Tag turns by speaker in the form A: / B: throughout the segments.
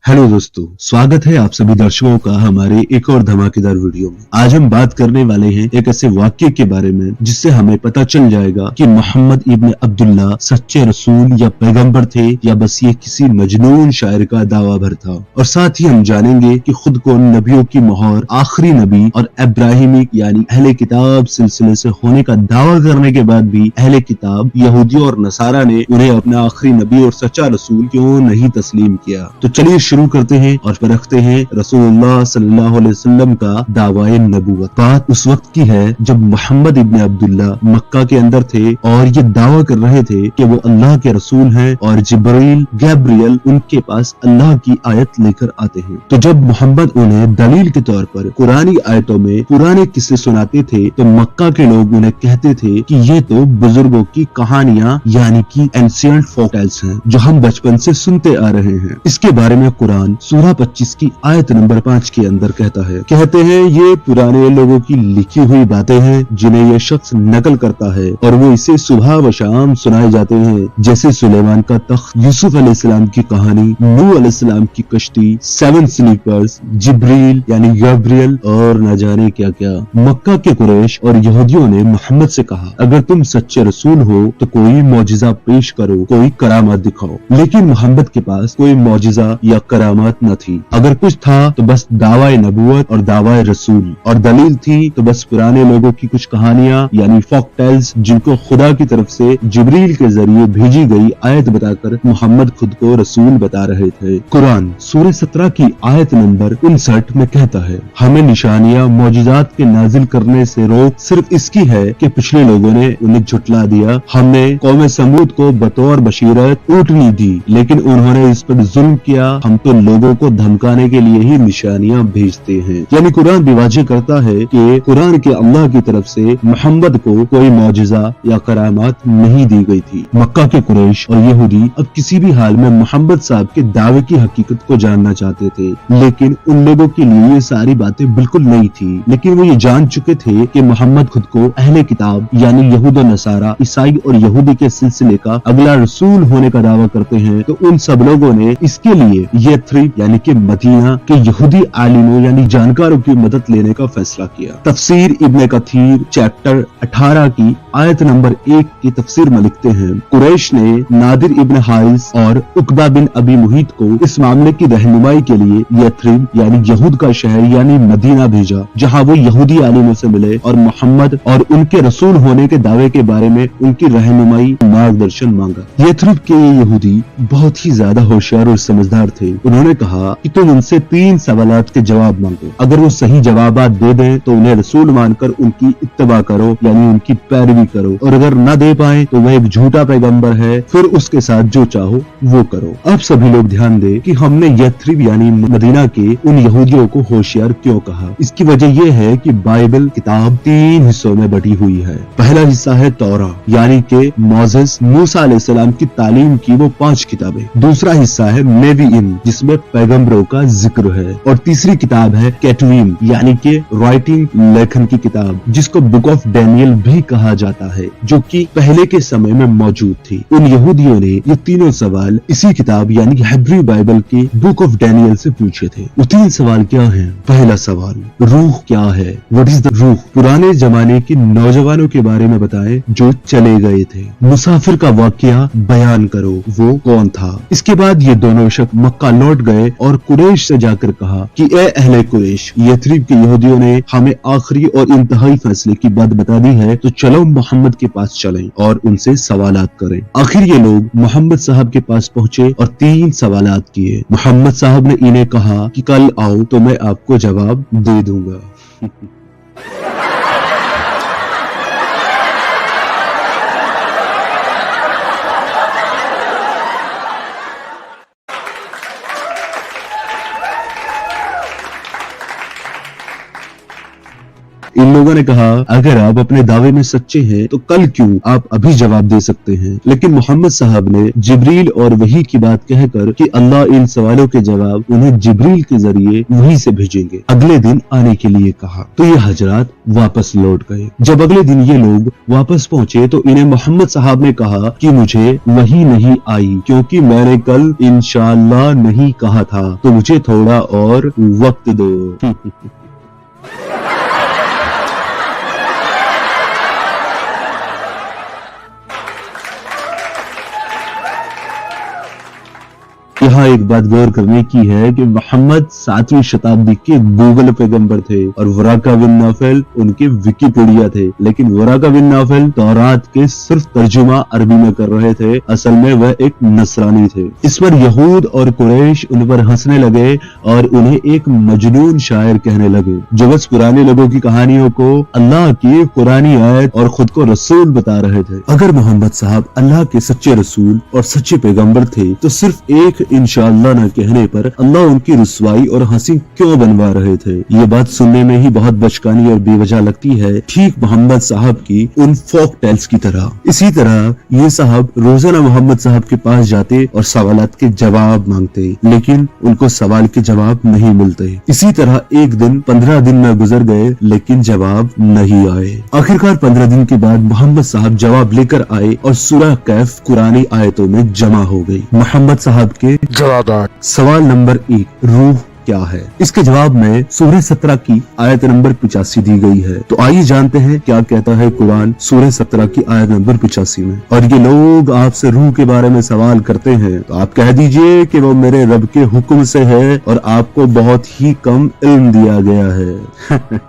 A: Hello दोस्तों, स्वागत है आप सभी दर्शकों का हमारे एक और धमाकेदार वीडियो में। आज हम बात करने वाले हैं एक ऐसे वाक्य के बारे में जिससे हमें पता चल जाएगा कि मोहम्मद इब्न अब्दुल्ला सच्चे रसूल या पैगंबर थे या बस ये किसी मजनून शायर का दावा भर था। और साथ ही हम जानेंगे कि खुद को नबियों की मोहर, आखिरी नबी और इब्राहिमी यानी अहले किताब सिलसिले से होने का दावा करने के बाद भी अहले किताब यहूदियों और नसारा ने उन्हें अपना आखिरी नबी और सच्चा रसूल क्यों नहीं तस्लीम किया। तो चलिए शुरू करते हैं और परखते हैं रसूलुल्लाह सल्लल्लाहु अलैहि वसल्लम का दावाए नबूवत। बात उस वक्त की है जब मोहम्मद इब्न अब्दुल्ला मक्का के अंदर थे और ये दावा कर रहे थे कि वो अल्लाह के रसूल हैं और जिब्रील गैब्रियल उनके पास अल्लाह की आयत लेकर आते हैं। तो जब मोहम्मद उन्हें दलील के तौर पर कुरानी आयतों में पुराने किस्से सुनाते थे तो मक्का के लोग उन्हें कहते थे कि ये तो बुजुर्गों की कहानियां यानी कि एंशिएंट फोकटेल्स हैं जो हम बचपन से सुनते आ रहे हैं। इसके बारे में कुरान सूरा 25 की आयत नंबर 5 के अंदर कहते हैं ये पुराने लोगों की लिखी हुई बातें हैं जिन्हें ये शख्स नकल करता है और वो इसे सुबह व शाम सुनाए जाते हैं, जैसे सुलेमान का तख्त, यूसुफ अलैहिस्सलाम की कहानी, नूह अलैहिस्सलाम की कश्ती, 7 स्लीपर्स, जिब्रील यानी गैब्रियल और न जाने क्या क्या। मक्का के कुरैश और यहूदियों ने मोहम्मद से कहा, अगर तुम सच्चे रसूल हो तो कोई मौजिजा पेश करो, कोई करामात दिखाओ। लेकिन मोहम्मद के पास कोई मौजिजा या करामात न थी। अगर कुछ था तो बस दावाए नबूवत और दावाए रसूल, और दलील थी तो बस पुराने लोगों की कुछ कहानियां यानी फोक टेल्स जिनको खुदा की तरफ से जिब्रील के जरिए भेजी गई आयत बताकर मोहम्मद खुद को रसूल बता रहे थे। कुरान सूरह 17 की आयत नंबर 59 में कहता है, हमें निशानियां मौजिजात के नाजिल करने से रोक सिर्फ इसकी है कि पिछले लोगों ने उन्हें झुटला दिया। हमने कौम समूद को बतौर बशीरत ऊँटनी दी लेकिन उन्होंने इस पर जुल्म किया। हम तो लोगों को धमकाने के लिए ही निशानियां भेजते हैं। यानी कुरान भी वाज़ेह करता है कि कुरान के अल्लाह की तरफ से मोहम्मद को कोई मौजिजा या करामात नहीं दी गई थी। मक्का के कुरैश और यहूदी अब किसी भी हाल में मोहम्मद साहब के दावे की हकीकत को जानना चाहते थे, लेकिन उन लोगों के लिए ये सारी बातें बिल्कुल नई थी। लेकिन वो ये जान चुके थे कि मोहम्मद खुद को अहले किताब यानी यहूद और नसारा, ईसाई और यहूदी के सिलसिले का अगला रसूल होने का दावा करते हैं। तो उन सब लोगों ने इसके लिए यथरिब यानी कि मदीना के यहूदी आलिमों यानी जानकारों की मदद लेने का फैसला किया। तफसीर इब्ने कथीर चैप्टर 18 की आयत नंबर 1 की तफसीर में लिखते हैं, कुरैश ने नादिर इब्न हारिस और उकबा बिन अबी मुहीत को इस मामले की रहनुमाई के लिए यथरिब यानी यहूद का शहर यानी मदीना भेजा, जहां वो यहूदी आलिमों से मिले और मोहम्मद और उनके रसूल होने के दावे के बारे में उनकी रहनुमाई मार्गदर्शन मांगा। यथरिब के ये यहूदी बहुत ही ज्यादा होशियार और समझदार थे। उन्होंने कहा कि तुम उनसे 3 सवालात के जवाब मांगो, अगर वो सही जवाबात दे दें तो उन्हें रसूल मानकर उनकी इत्तबा करो यानी उनकी पैरवी करो, और अगर न दे पाए तो वह एक झूठा पैगंबर है, फिर उसके साथ जो चाहो वो करो। अब सभी लोग ध्यान दें कि हमने यथरिब यानी मदीना के उन यहूदियों को होशियार क्यों कहा। इसकी वजह यह है कि बाइबल किताब 3 हिस्सों में बटी हुई है। पहला हिस्सा है तौरा यानी कि मोसेस मूसा अलैहिस्सलाम की तालीम की वो 5 किताबें। दूसरा हिस्सा है नेविइन जिसमें पैगंबरों का जिक्र है, और तीसरी किताब है केटुवीम यानी कि राइटिंग लेखन की किताब जिसको बुक ऑफ डैनियल भी कहा जाता है, जो कि पहले के समय में मौजूद थी। उन यहूदियों ने ये तीनों सवाल इसी किताब यानी हिब्रू बाइबल की बुक ऑफ डैनियल से पूछे थे। वो 3 सवाल क्या हैं? पहला सवाल, रूह क्या है? व्हाट इज द रूह? पुराने जमाने के नौजवानों के बारे में बताएं जो चले गए थे। मुसाफिर का वाकया बयान करो, वो कौन था? इसके बाद ये दोनों शख्स मक्का लौट गए और कुरैश से जाकर कहा कि ए अहले कुरैश, यथरिब के यहूदियों ने हमें आखिरी और इंतहाई फैसले की बात बता दी है, तो चलो मोहम्मद के पास चलें और उनसे सवालात करें। आखिर ये लोग मोहम्मद साहब के पास पहुंचे और 3 सवालात किए। मोहम्मद साहब ने इन्हें कहा कि कल आओ तो मैं आपको जवाब दे दूंगा। इन लोगों ने कहा, अगर आप अपने दावे में सच्चे हैं तो कल क्यों, आप अभी जवाब दे सकते हैं। लेकिन मोहम्मद साहब ने जिब्रील और वही की बात कहकर कि अल्लाह इन सवालों के जवाब उन्हें जिब्रील के जरिए वहीं से भेजेंगे, अगले दिन आने के लिए कहा। तो ये हजरात वापस लौट गए। जब अगले दिन ये लोग वापस पहुंचे तो इन्हें मोहम्मद साहब ने कहा कि मुझे वही नहीं आई क्योंकि मैंने कल इंशाअल्लाह नहीं कहा था, तो मुझे थोड़ा और वक्त दो। यहाँ एक बात गौर करने की है कि मोहम्मद 7वीं शताब्दी के गूगल पैगंबर थे और वराका बिन नौफल उनके विकिपीडिया थे। लेकिन वराका बिन नौफल तौरात के सिर्फ तर्जुमा अरबी में कर रहे थे, असल में वह एक नसरानी थे। इस पर यहूद और कुरैश उन पर हंसने लगे और उन्हें एक मजनून शायर कहने लगे जो बस पुराने लोगों की कहानियों को अल्लाह की पुरानी आयत और खुद को रसूल बता रहे थे। अगर मोहम्मद साहब अल्लाह के सच्चे रसूल और सच्चे पैगंबर थे तो सिर्फ एक इंशाअल्लाह न कहने पर अल्लाह उनकी रुसवाई और हंसी क्यों बनवा रहे थे। ये बात सुनने में ही बहुत बचकानी और बेवजह लगती है, ठीक मोहम्मद साहब की उन फोक टेल्स की तरह। इसी तरह ये साहब रोजाना मोहम्मद साहब के पास जाते और सवालात के जवाब मांगते, लेकिन उनको सवाल के जवाब नहीं मिलते। इसी तरह एक दिन 15 दिन न गुजर गए लेकिन जवाब नहीं आए। आखिरकार 15 दिन के बाद मोहम्मद साहब जवाब लेकर आए और सूरह कैफ कुरानी आयतों में जमा हो गई। मोहम्मद साहब के जवाब। सवाल नंबर 1, रूह क्या है? इसके जवाब में सूरह 17 की आयत नंबर 85 दी गई है। तो आइए जानते हैं क्या कहता है कुरान सूरह 17 की आयत नंबर 85 में। और ये लोग आपसे रूह के बारे में सवाल करते हैं तो आप कह दीजिए कि वो मेरे रब के हुक्म से है और आपको बहुत ही कम इल्म दिया गया है।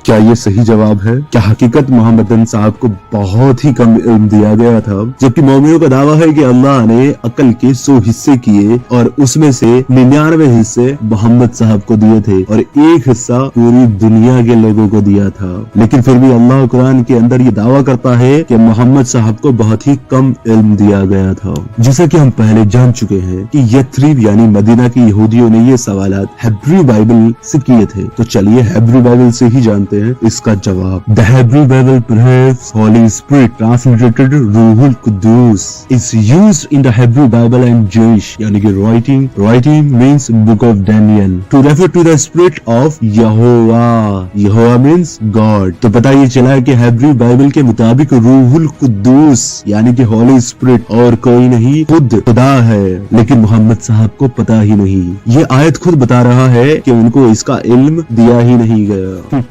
A: क्या ये सही जवाब है? क्या हकीकत मोहम्मदन साहब को बहुत ही कम इल्म दिया गया था? जबकि मौमियों का दावा है कि अल्लाह ने अकल के 100 हिस्से किए और उसमें से 99 हिस्से मोहम्मद साहब को दिए थे और 1 हिस्सा पूरी दुनिया के लोगों को दिया था। लेकिन फिर भी अल्लाह कुरान के अंदर ये दावा करता है कि मोहम्मद साहब को बहुत ही कम इल्म दिया गया था। जैसा कि हम पहले जान चुके हैं कि यथरीब यानी मदीना के यहूदियों ने ये सवालात हिब्रू बाइबल से किए थे। तो चलिए हिब्रू बाइबल से ही जानते हैं इसका जवाब। The Hebrew Bible, perhaps Holy Spirit, translated Ruhul Qudus, is used in the Hebrew Bible and Jewish, यानी कि writing means Book of Daniel, to refer to the Spirit of Yehovah. Yehovah means God. तो पता ये चला कि Hebrew Bible के मुताबिक रूहुल कुद्दूस यानी कि Holy Spirit और कोई नहीं खुद खुदा है, लेकिन मोहम्मद साहब को पता ही नहीं। ये आयत खुद बता रहा है कि उनको इसका इल्म दिया ही नहीं गया।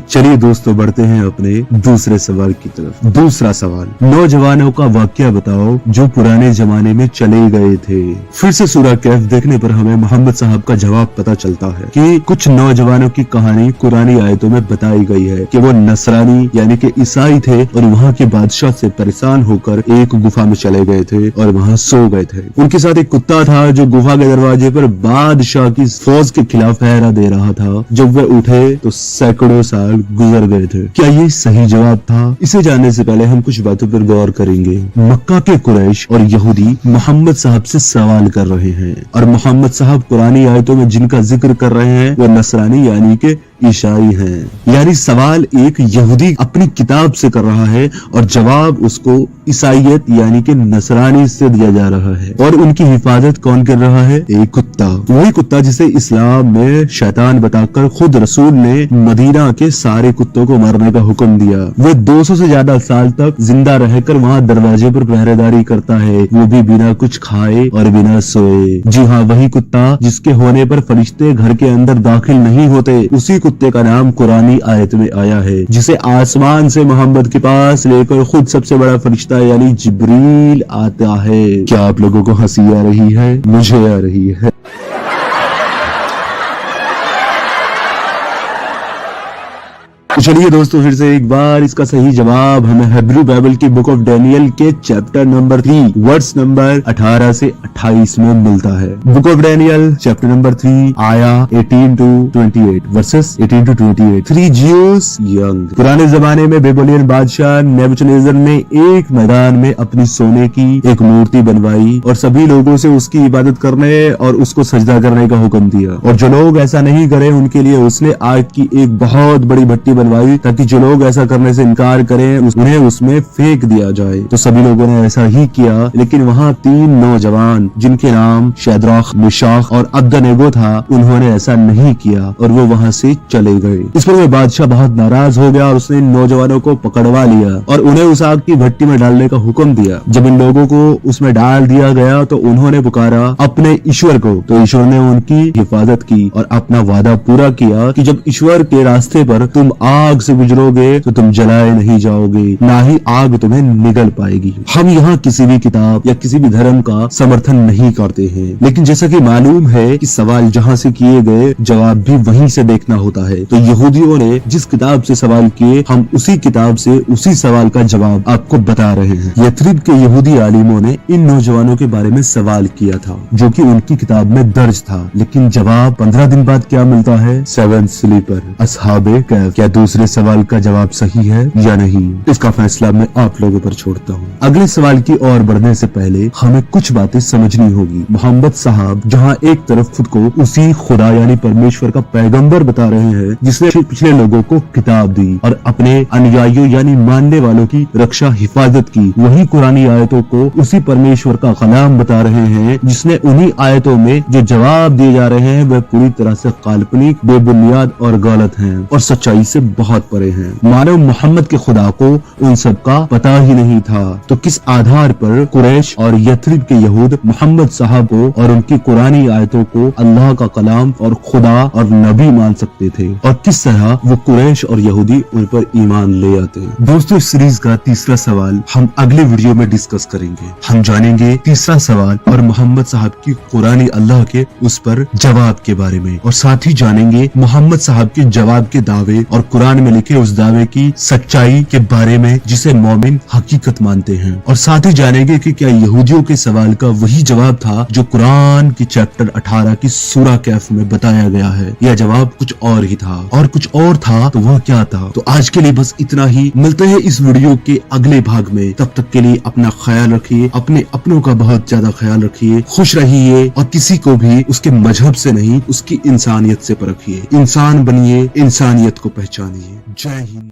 A: चलिए दोस्तों बढ़ते हैं अपने दूसरे सवाल की तरफ। दूसरा सवाल, नौजवानों का वाकया बताओ जो पुराने जमाने में चले गए थे। फिर से सूरह कैफ देखने पर हमें मोहम्मद साहब का जवाब पता चलता है कि कुछ नौजवानों की कहानी कुरानी आयतों में बताई गई है कि वो नसरानी यानी कि ईसाई थे और वहाँ के बादशाह से परेशान होकर एक गुफा में चले गए थे और वहाँ सो गए थे। उनके साथ एक कुत्ता था जो गुफा के दरवाजे पर बादशाह की फौज के खिलाफ पहरा दे रहा था। जब वे उठे तो सैकड़ों साल गुजर गए थे। क्या ये सही जवाब था? इसे जानने से पहले हम कुछ बातों पर गौर करेंगे। मक्का के कुरैश और यहूदी मोहम्मद साहब से सवाल कर रहे हैं और मोहम्मद साहब कुरानी आयतों में जिनका जिक्र कर रहे हैं वो नसरानी यानी कि ईसाई हैं। यानी सवाल एक यहूदी अपनी किताब से कर रहा है और जवाब उसको ईसाइयत यानी कि नसरानी से दिया जा रहा है। और उनकी हिफाजत कौन कर रहा है? एक कुत्ता। वही कुत्ता जिसे इस्लाम में शैतान बताकर खुद रसूल ने मदीना के सारे कुत्तों को मारने का हुक्म दिया। वो 200 से ज्यादा साल तक जिंदा रहकर वहाँ दरवाजे पर पहरेदारी करता है, वो भी बिना कुछ खाए और बिना सोए। जी हाँ, वही कुत्ता जिसके होने पर फरिश्ते घर के अंदर दाखिल नहीं होते। उसी कुत्ते का नाम कुरानी आयत में आया है, जिसे आसमान से मोहम्मद के पास लेकर खुद सबसे बड़ा फरिश्ता यानी जिब्रील आता है। क्या आप लोगों को हंसी आ रही है? मुझे आ रही है। तो चलिए दोस्तों, फिर से एक बार इसका सही जवाब हमें हिब्रू बाइबल की बुक ऑफ डैनियल के चैप्टर नंबर 3 वर्स नंबर 18 से 28 में मिलता है। Book of Daniel chapter number 3 आया 18 to 28 versus 18 to 28। 3 Jews young. पुराने जमाने में बेबीलोनियन बादशाह नेबूकदनेस्सर ने एक मैदान में अपनी सोने की एक मूर्ति बनवाई और सभी लोगों से उसकी इबादत करने और उसको सजदा करने का हुक्म दिया, और जो लोग ऐसा नहीं करे उनके लिए उसने आग की एक बहुत बड़ी भट्टी बनवाई ताकि जो लोग ऐसा करने से इनकार करें उन्हें उसमें फेंक दिया जाए। तो सभी लोगों ने ऐसा ही किया, लेकिन वहाँ 3 नौजवान जिनके नाम शैद्राख, मिशाख और अब्दनेगो था, उन्होंने ऐसा नहीं किया और वो वहाँ से चले गए। इस पर बादशाह बहुत नाराज हो गया और उसने इन नौजवानों को पकड़वा लिया और उन्हें उस आग की भट्टी में डालने का हुक्म दिया। जब इन लोगों को उसमें डाल दिया गया तो उन्होंने पुकारा अपने ईश्वर को, तो ईश्वर ने उनकी हिफाजत की और अपना वादा पूरा किया कि जब ईश्वर के रास्ते पर तुम आग से गुजरोगे तो तुम जलाए नहीं जाओगे, ना ही आग तुम्हें निगल पाएगी। हम यहाँ किसी भी किताब या किसी भी धर्म का समर्थन नहीं करते हैं, लेकिन जैसा कि मालूम है कि सवाल जहाँ से किए गए जवाब भी वहीं से देखना होता है। तो यहूदियों ने जिस किताब से सवाल किए, हम उसी किताब से उसी सवाल का जवाब आपको बता रहे हैं। यथरिब के यहूदी आलिमों ने इन नौजवानों के बारे में सवाल किया था जो कि उनकी किताब में दर्ज था, लेकिन जवाब 15 दिन बाद क्या मिलता है? 7 स्लीपर असहाबे कैफ। क्या दूसरे सवाल का जवाब सही है या नहीं, इसका फैसला मैं आप लोगों पर छोड़ता हूँ। अगले सवाल की ओर बढ़ने से पहले हमें कुछ बातें समझनी होगी। मोहम्मद साहब जहाँ एक तरफ खुद को उसी खुदा यानी परमेश्वर का पैगंबर बता रहे हैं जिसने पिछले लोगों को किताब दी और अपने अनुयायियों यानी मानने वालों की रक्षा हिफाजत की, वही कुरानी आयतों को उसी परमेश्वर का कलाम बता रहे हैं जिसने उन्हीं आयतों में जो जवाब दिए जा रहे हैं वह पूरी तरह से काल्पनिक, बेबुनियाद और गलत हैं और सच्चाई से बहुत परे हैं। मानव मोहम्मद के खुदा को उन सब का पता ही नहीं था, तो किस आधार पर कुरैश और यथरिब के यहूद मोहम्मद साहब को और उनकी कुरानी आयतों को अल्लाह का कलाम और खुदा और नबी मान सकते थे, और किस तरह वो कुरैश और यहूदी उन पर ईमान ले आते हैं। दोस्तों, इस सीरीज का तीसरा सवाल हम अगले वीडियो में डिस्कस करेंगे। हम जानेंगे तीसरा सवाल और मोहम्मद साहब की कुरानी अल्लाह के उस पर जवाब के बारे में, और साथ ही जानेंगे मोहम्मद साहब के जवाब के दावे और कुरान में लिखे उस दावे की सच्चाई के बारे में जिसे मोमिन हकीकत मानते हैं, और साथ ही जानेंगे कि क्या यहूदियों के सवाल का वही जवाब था जो कुरान की चैप्टर 18 की सूरा कैफ में बताया गया है, या जवाब कुछ और ही था, और कुछ और था तो वह क्या था। तो आज के लिए बस इतना ही, मिलते हैं इस वीडियो के अगले भाग में। तब तक के लिए अपना ख्याल रखिए, अपने अपनों का बहुत ज्यादा ख्याल रखिए, खुश रहिए और किसी को भी उसके मजहब से नहीं उसकी इंसानियत से परखिए। इंसान बनिए, इंसानियत को पहचानिए। जय हिंद।